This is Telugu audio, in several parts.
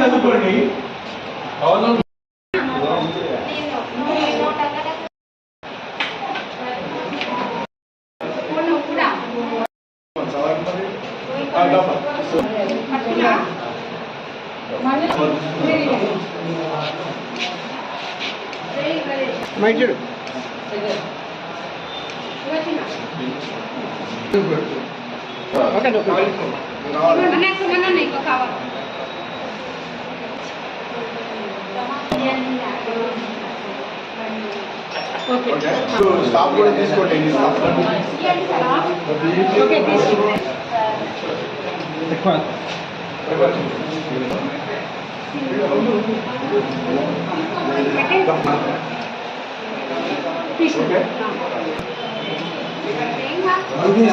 చదువుకోండి. మైజుడు స్టాప్ కూడా తీసుకోండి.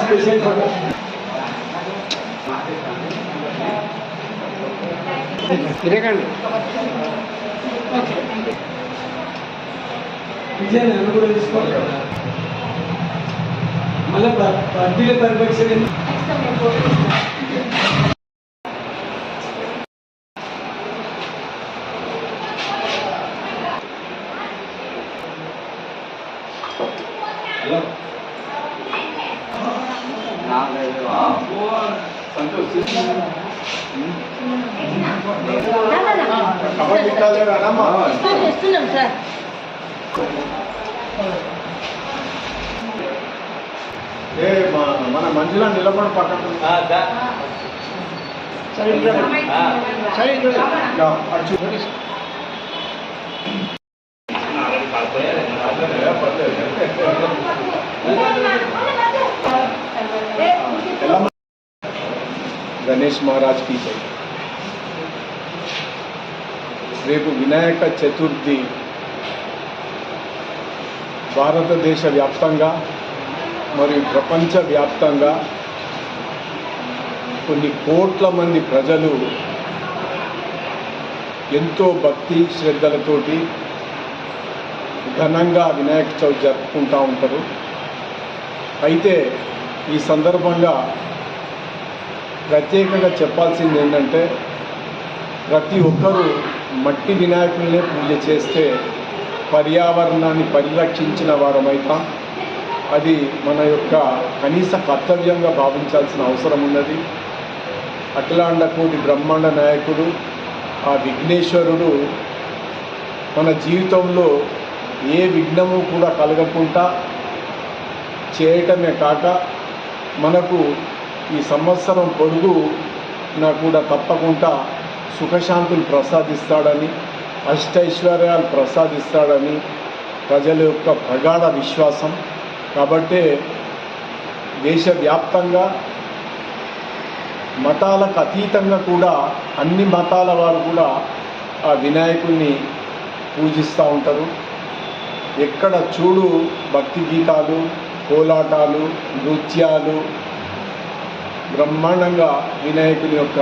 స్పెషల్ ఫోటో తిరగండి. విజయాన్ని కూడా తీసుకోవాలి. మళ్ళీ పర్టీలో పర్ఫెక్షన్ మన మంచిగా నిలబడి పక్కన గణేష్ మహారాజ్ की जय. రేపు వినాయక చతుర్థి భారతదేశ వ్యాప్తంగా మరియు ప్రపంచవ్యాప్తంగా కొన్ని కోట్ల మంది ప్రజలు ఎంతో భక్తి శ్రద్ధలతోటి ఘనంగా వినాయక చవితి జరుపుకుంటూ ఉంటారు. అయితే ఈ సందర్భంగా ప్రత్యేకంగా చెప్పాల్సింది ఏంటంటే ప్రతి ఒక్కరూ మట్టి వినాయకులనే పూజ చేస్తే పర్యావరణాన్ని పరిరక్షించిన వారమైతాం. అది మన యొక్క కనీస కర్తవ్యంగా భావించాల్సిన అవసరం ఉన్నది. అఖిలాండ కోటి బ్రహ్మాండ నాయకుడు ఆ విఘ్నేశ్వరుడు మన జీవితంలో ఏ విఘ్నము కూడా కలగకుండా చేయటమే కాక మనకు ఈ సంవత్సరం పొడుగునా కూడా తప్పకుండా సుఖశాంతులు ప్రసాదిస్తాడని, అష్టైశ్వర్యాలు ప్రసాదిస్తాడని ప్రజల యొక్క ప్రగాఢ విశ్వాసం. కాబట్టి దేశవ్యాప్తంగా మతాలకు అతీతంగా కూడా అన్ని మతాల వారు కూడా ఆ వినాయకుడిని పూజిస్తూ ఉంటారు. ఎక్కడ చూడు భక్తి గీతాలు, కోలాటాలు, నృత్యాలు, బ్రహ్మాండంగా వినాయకుని యొక్క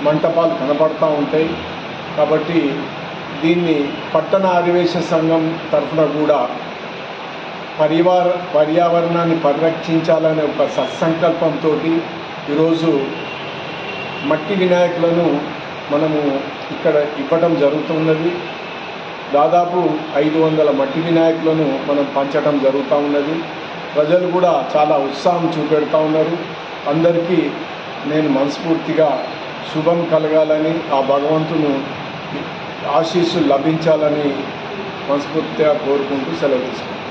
మంటపాలు కనపడుతూ ఉంటాయి. కాబట్టి దీన్ని పట్టణ ఆదివేశ సంఘం తరఫున కూడా పర్యావరణాన్ని పరిరక్షించాలనే ఒక సత్సంకల్పంతో ఈరోజు మట్టి వినాయకులను మనము ఇక్కడ ఇవ్వటం జరుగుతున్నది. దాదాపు 500 మట్టి వినాయకులను మనం పంచడం జరుగుతూ ఉన్నది. ప్రజలు కూడా చాలా ఉత్సాహం చూపెడుతూ ఉన్నారు. అందరికీ నేను మనస్ఫూర్తిగా శుభం కలగాలని, ఆ భగవంతుని ఆశీస్సులు లభించాలని మనస్ఫూర్తిగా కోరుకుంటూ సెలవు తీసుకుంటాను.